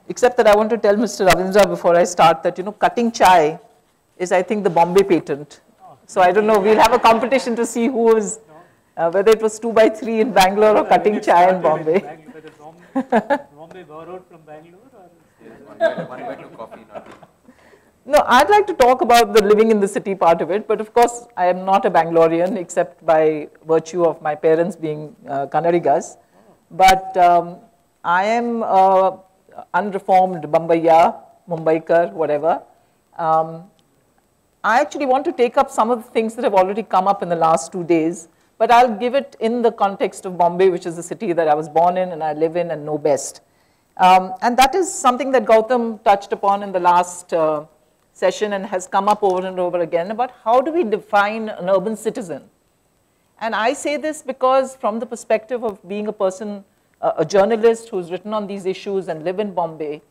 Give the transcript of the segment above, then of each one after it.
Except that I want to tell Mr. Ravindra before I start that, cutting chai is, I think, the Bombay patent. So I don't know, we'll have a competition to see who is, whether it was 2x3 in Bangalore or cutting chai in Bombay. Bombay borrowed from Bangalore or? One way to coffee, not tea. No, I'd like to talk about the living in the city part of it, but of course I am not a Bangalorean except by virtue of my parents being Kannadigas. But I am unreformed Bombaya, Mumbaikar, whatever. I actually want to take up some of the things that have already come up in the last 2 days, but I'll give it in the context of Bombay, which is the city that I was born in and I live in and know best. And that is something that Gautam touched upon in the last session and has come up over and over again about how do we define an urban citizen. And I say this because from the perspective of being a person, a journalist who's written on these issues and live in Bombay,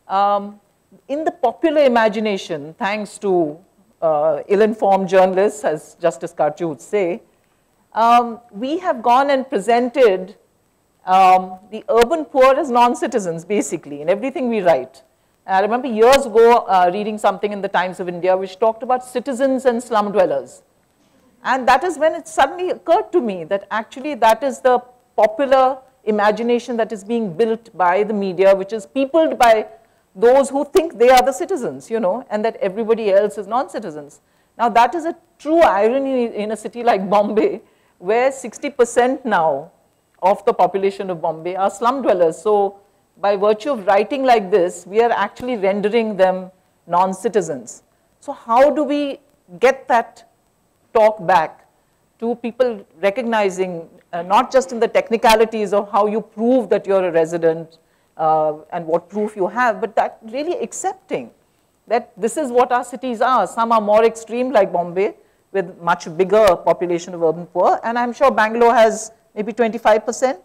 in the popular imagination, thanks to ill-informed journalists, as Justice Karchu would say, we have gone and presented the urban poor as non-citizens, basically, in everything we write. I remember years ago reading something in the Times of India which talked about citizens and slum dwellers. And that is when it suddenly occurred to me that actually that is the popular imagination that is being built by the media, which is peopled by those who think they are the citizens, and that everybody else is non-citizens. Now that is a true irony in a city like Bombay, where 60% now of the population of Bombay are slum dwellers. So by virtue of writing like this, we are actually rendering them non-citizens. So how do we get that talk back to people recognizing, not just in the technicalities of how you prove that you're a resident and what proof you have, but that really accepting that this is what our cities are. Some are more extreme like Bombay with much bigger population of urban poor, and I'm sure Bangalore has maybe 25%. No,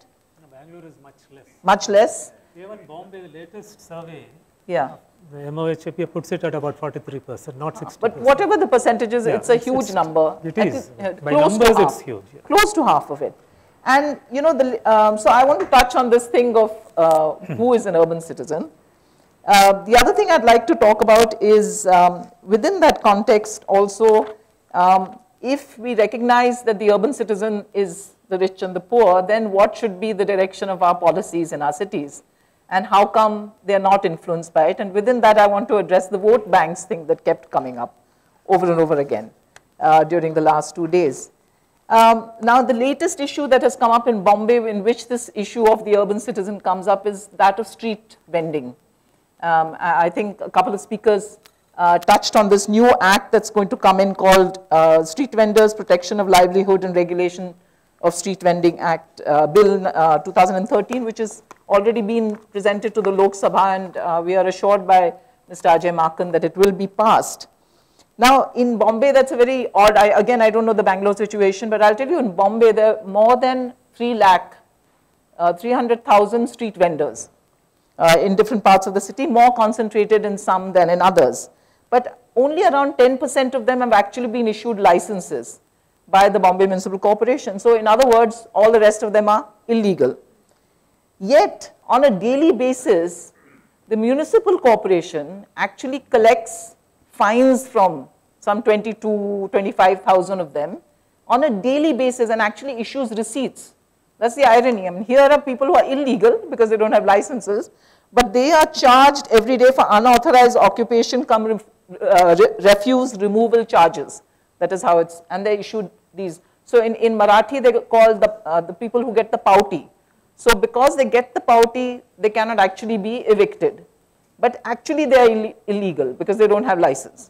Bangalore is much less. Much less? Even Bombay, the latest survey, yeah. The MOHAP puts it at about 43%, not 60%. But whatever the percentages, yeah, it's a huge number. It is. By Close numbers, to half, it's huge. Yeah. Close to half of it. And, so I want to touch on this thing of who is an urban citizen. The other thing I'd like to talk about is within that context also, if we recognize that the urban citizen is the rich and the poor, then what should be the direction of our policies in our cities? And how come they're not influenced by it? And within that, I want to address the vote banks thing that kept coming up over and over again during the last 2 days. Now, the latest issue that has come up in Bombay in which this issue of the urban citizen comes up is that of street vending. I think a couple of speakers touched on this new act that's going to come in called Street Vendors Protection of Livelihood and Regulation of Street Vending Act, Bill 2013, which has already been presented to the Lok Sabha, and we are assured by Mr. Ajay Makan that it will be passed. Now, in Bombay, that's a very odd, again, I don't know the Bangalore situation, but I'll tell you in Bombay, there are more than 300,000 street vendors in different parts of the city, more concentrated in some than in others. But only around 10% of them have actually been issued licenses by the Bombay Municipal Corporation. So in other words, all the rest of them are illegal. Yet, on a daily basis, the municipal corporation actually collects fines from some 25,000 of them on a daily basis and actually issues receipts. That's the irony. I mean, here are people who are illegal because they don't have licenses, but they are charged every day for unauthorized occupation, refuse removal charges. That is how it's, and they issued these. So in Marathi, they call the people who get the pauti. So because they get the pauti, they cannot actually be evicted. But actually they are illegal because they don't have license.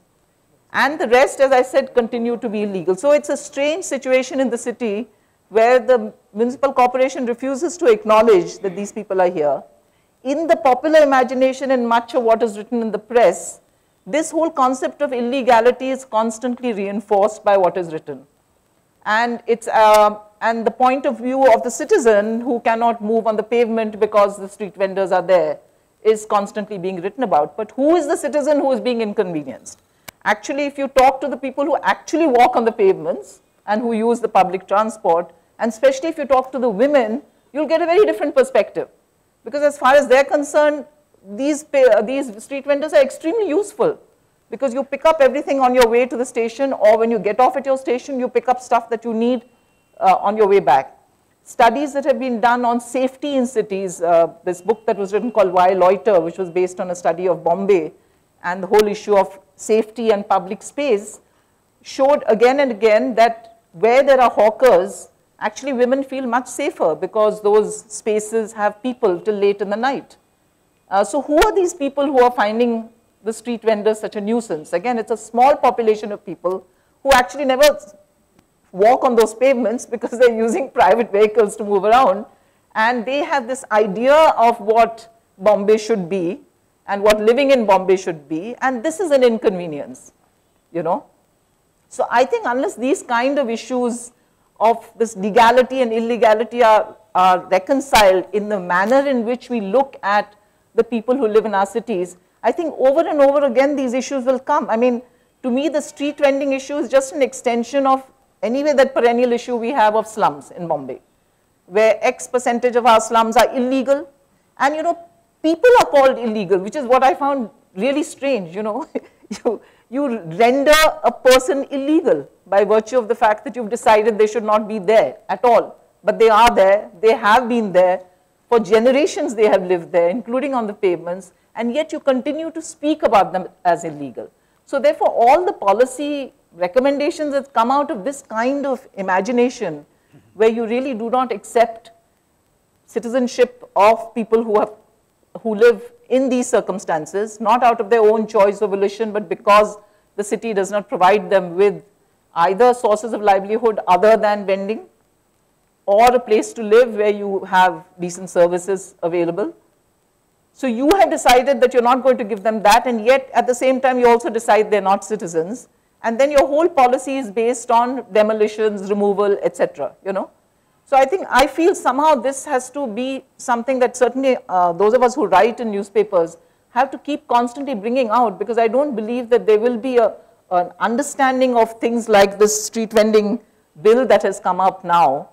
And the rest, as I said, continue to be illegal. So it's a strange situation in the city where the municipal corporation refuses to acknowledge that these people are here. In the popular imagination and much of what is written in the press, this whole concept of illegality is constantly reinforced by what is written. And it's and the point of view of the citizen who cannot move on the pavement because the street vendors are there is constantly being written about. But who is the citizen who is being inconvenienced? Actually, if you talk to the people who actually walk on the pavements and who use the public transport, and especially if you talk to the women, you'll get a very different perspective. Because as far as they're concerned, these street vendors are extremely useful, because you pick up everything on your way to the station, or when you get off at your station, you pick up stuff that you need on your way back. Studies that have been done on safety in cities, this book that was written called Why Loiter, which was based on a study of Bombay and the whole issue of safety and public space, showed again and again that where there are hawkers, actually women feel much safer, because those spaces have people till late in the night. So who are these people who are finding the street vendors such a nuisance? Again, it's a small population of people who actually never walk on those pavements, because they're using private vehicles to move around, and they have this idea of what Bombay should be and what living in Bombay should be, and this is an inconvenience, you know. So I think unless these kind of issues of this legality and illegality are reconciled in the manner in which we look at the people who live in our cities, I think over and over again these issues will come. I mean, to me the street vending issue is just an extension of anyway that perennial issue we have of slums in Bombay, where X percentage of our slums are illegal, and you know, people are called illegal, which is what I found really strange, you know. You render a person illegal by virtue of the fact that you've decided they should not be there at all, but they are there, they have been there, for generations they have lived there, including on the pavements, and yet you continue to speak about them as illegal. So therefore, all the policy recommendations that come out of this kind of imagination, where you really do not accept citizenship of people who live in these circumstances, not out of their own choice or volition, but because the city does not provide them with either sources of livelihood other than vending, or a place to live where you have decent services available. So you have decided that you're not going to give them that, and yet at the same time you also decide they're not citizens, and then your whole policy is based on demolitions, removal, etc., you know. So I feel somehow this has to be something that certainly those of us who write in newspapers have to keep constantly bringing out, because I don't believe that there will be an understanding of things like this street vending bill that has come up now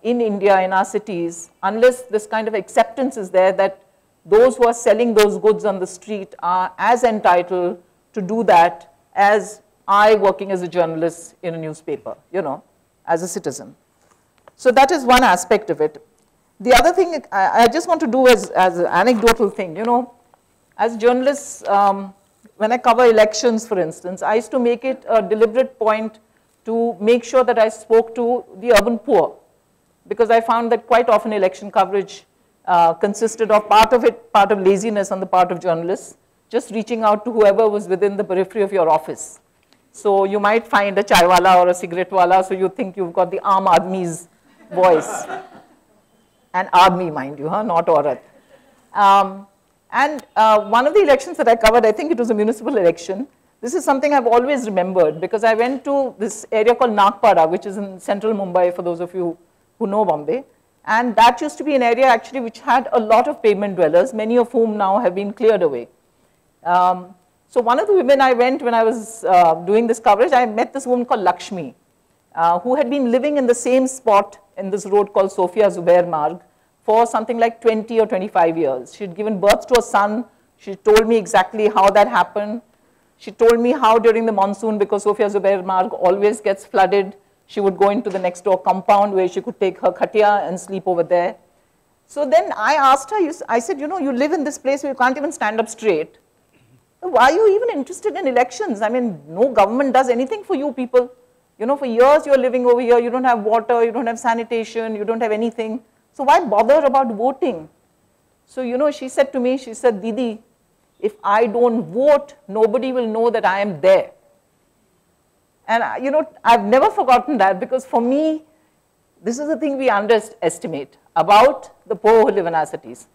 in India, in our cities, unless this kind of acceptance is there that those who are selling those goods on the street are as entitled to do that as I, working as a journalist in a newspaper, you know, as a citizen. So that is one aspect of it. The other thing I just want to do as an anecdotal thing, you know, as journalists, when I cover elections, for instance, I used to make it a deliberate point to make sure that I spoke to the urban poor, because I found that quite often election coverage consisted of part of laziness on the part of journalists, just reaching out to whoever was within the periphery of your office. So you might find a chaiwala or a cigarette wala, so you think you've got the Aam Aadmi's voice. And Aadmi, mind you, huh? Not Aurat. One of the elections that I covered, I think it was a municipal election. This is something I've always remembered, because I went to this area called Nagpada, which is in central Mumbai, for those of you who know Bombay. And that used to be an area actually which had a lot of pavement dwellers, many of whom now have been cleared away. So one of the women I went when I was doing this coverage, I met this woman called Lakshmi, who had been living in the same spot in this road called Sofia Zubair Marg for something like 20 or 25 years. She had given birth to a son. She told me exactly how that happened. She told me how during the monsoon, because Sofia Zubair Marg always gets flooded, she would go into the next door compound where she could take her khatia and sleep over there. So then I asked her, I said, you know, you live in this place where you can't even stand up straight. Why are you even interested in elections? I mean, no government does anything for you people. You know, for years you're living over here, you don't have water, you don't have sanitation, you don't have anything. So why bother about voting? So, you know, she said to me, she said, Didi, if I don't vote, nobody will know that I am there. And, you know, I've never forgotten that, because for me, this is the thing we underestimate about the poor who live in our cities.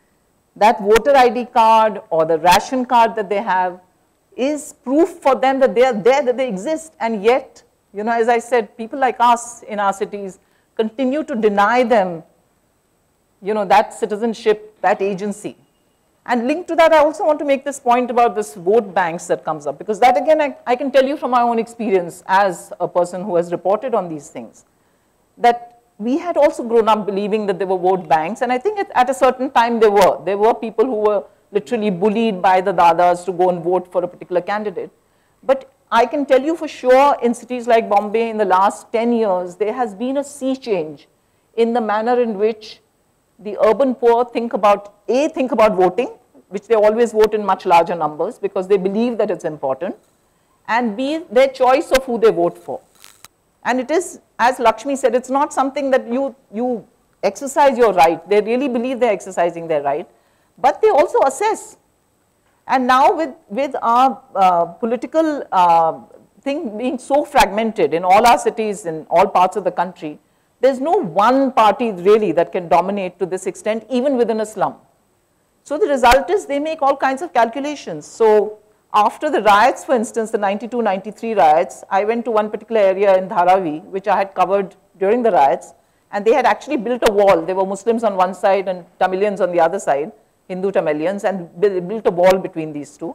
That voter ID card or the ration card that they have is proof for them that they are there, that they exist. And yet, you know, as I said, people like us in our cities continue to deny them, you know, that citizenship, that agency. And linked to that, I also want to make this point about this vote banks that comes up, because that again, I can tell you from my own experience as a person who has reported on these things, that we had also grown up believing that there were vote banks, and I think at a certain time there were people who were literally bullied by the dadas to go and vote for a particular candidate. But I can tell you for sure, in cities like Bombay in the last 10 years, there has been a sea change in the manner in which the urban poor think about voting, which they always vote in much larger numbers because they believe that it's important, and B, their choice of who they vote for. And it is, as Lakshmi said, it's not something that you exercise your right. They really believe they're exercising their right, but they also assess. And now with our political thing being so fragmented in all our cities, in all parts of the country, there's no one party really that can dominate to this extent, even within a slum. So the result is they make all kinds of calculations. So after the riots, for instance, the 92-93 riots, I went to one particular area in Dharavi, which I had covered during the riots, and they had actually built a wall. There were Muslims on one side and Tamilians on the other side, Hindu Tamilians, and built a wall between these two.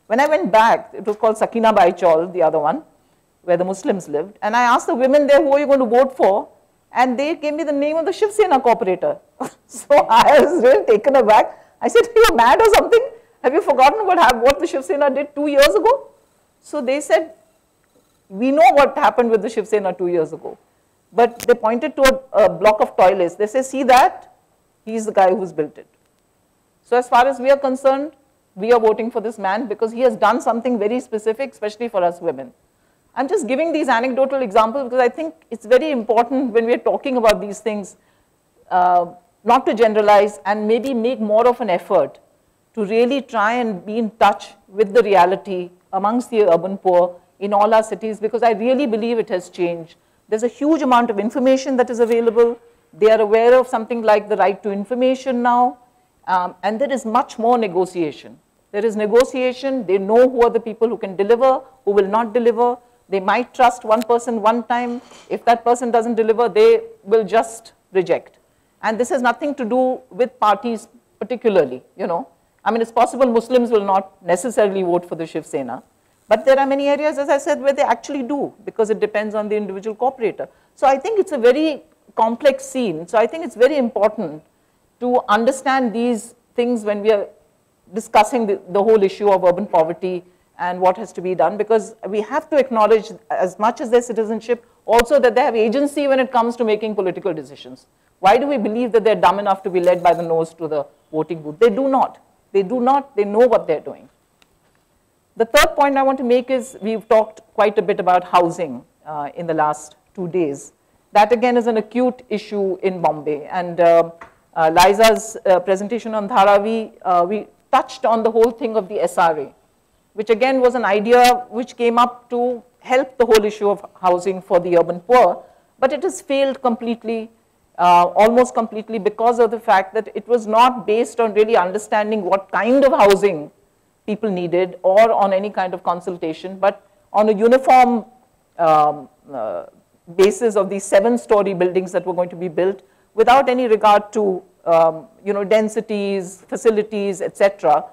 When I went back, it was called Sakina Bai Chaul, the other one, where the Muslims lived, and I asked the women there, who are you going to vote for? And they gave me the name of the Shiv Sena corporator. So I was really taken aback. I said, are you mad or something? Have you forgotten what the Shiv Sena did 2 years ago? So they said, we know what happened with the Shiv Sena 2 years ago. But they pointed to a block of toilets. They say, see that? He's the guy who's built it. So as far as we are concerned, we are voting for this man because he has done something very specific, especially for us women. I'm just giving these anecdotal examples because I think it's very important when we're talking about these things, not to generalize and maybe make more of an effort to really try and be in touch with the reality amongst the urban poor in all our cities, because I really believe it has changed. There's a huge amount of information that is available. They are aware of something like the right to information now, and there is much more negotiation. There is negotiation. They know who are the people who can deliver, who will not deliver. They might trust one person one time. If that person doesn't deliver, they will just reject. And this has nothing to do with parties particularly, you know. I mean, it's possible Muslims will not necessarily vote for the Shiv Sena, but there are many areas, as I said, where they actually do, because it depends on the individual cooperator. So I think it's a very complex scene. So I think it's very important to understand these things when we are discussing the whole issue of urban poverty and what has to be done, because we have to acknowledge, as much as their citizenship, also that they have agency when it comes to making political decisions. Why do we believe that they're dumb enough to be led by the nose to the voting booth? They do not. They do not. They know what they're doing. The third point I want to make is we've talked quite a bit about housing in the last 2 days. That again is an acute issue in Bombay. And Liza's presentation on Dharavi, we touched on the whole thing of the SRA, which again was an idea which came up to help the whole issue of housing for the urban poor, but it has failed completely, almost completely, because of the fact that it was not based on really understanding what kind of housing people needed or on any kind of consultation, but on a uniform basis of these 7-story buildings that were going to be built without any regard to densities, facilities, etc.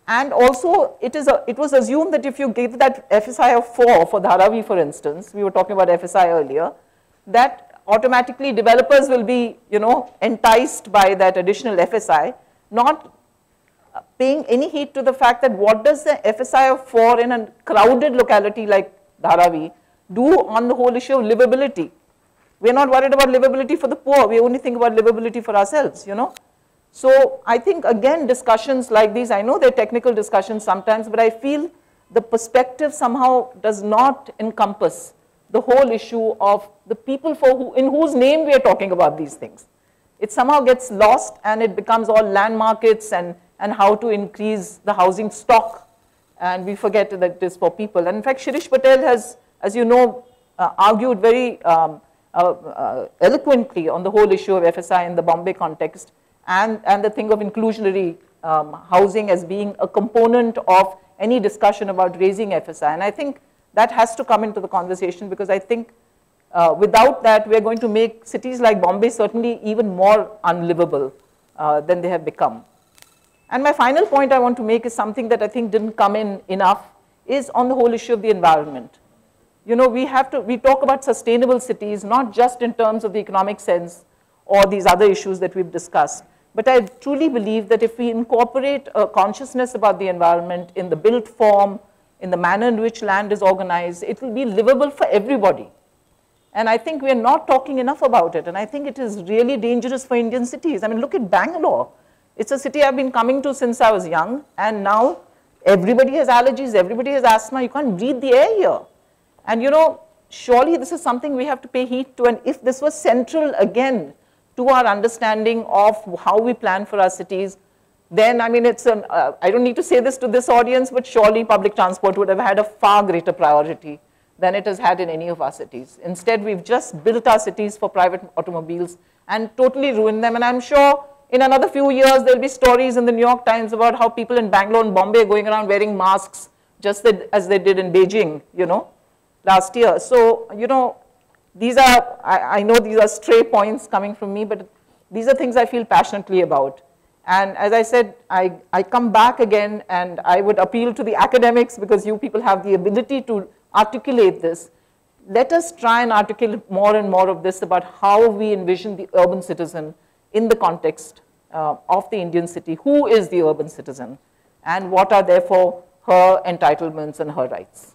And also it was assumed that if you give that FSI of 4 for Dharavi, for instance, we were talking about FSI earlier, that automatically developers will be, enticed by that additional FSI, not paying any heed to the fact that what does the FSI of 4 in a crowded locality like Dharavi do on the whole issue of livability. We're not worried about livability for the poor, we only think about livability for ourselves, So I think again discussions like these, I know they're technical discussions sometimes, but I feel the perspective somehow does not encompass the whole issue of the people in whose name we are talking about these things. It somehow gets lost and it becomes all land markets and how to increase the housing stock, and we forget that it is for people. And in fact, Shirish Patel has, as you know, argued very eloquently on the whole issue of FSI in the Bombay context, and the thing of inclusionary housing as being a component of any discussion about raising FSI. And I think that has to come into the conversation, because I think without that, we're going to make cities like Bombay certainly even more unlivable than they have become. And my final point I want to make is something that I think didn't come in enough, is on the whole issue of the environment. you know, we talk about sustainable cities, not just in terms of the economic sense or these other issues that we've discussed. But I truly believe that if we incorporate a consciousness about the environment in the built form, in the manner in which land is organized, it will be livable for everybody. And I think we are not talking enough about it. And I think it is really dangerous for Indian cities. I mean, look at Bangalore. It's a city I've been coming to since I was young. And now everybody has allergies, everybody has asthma. You can't breathe the air here. And you know, surely this is something we have to pay heed to. And if this was central again to our understanding of how we plan for our cities, then I mean, it's I don't need to say this to this audience, but surely public transport would have had a far greater priority than it has had in any of our cities. Instead, we've just built our cities for private automobiles and totally ruined them. And I'm sure in another few years, there'll be stories in the New York Times about how people in Bangalore and Bombay are going around wearing masks just as they did in Beijing, you know, last year. So, you know, these are, I know these are stray points coming from me, but these are things I feel passionately about. And as I said, I come back again and I would appeal to the academics, because you people have the ability to articulate this. Let us try and articulate more and more of this about how we envision the urban citizen in the context of the Indian city. Who is the urban citizen? And what are therefore her entitlements and her rights?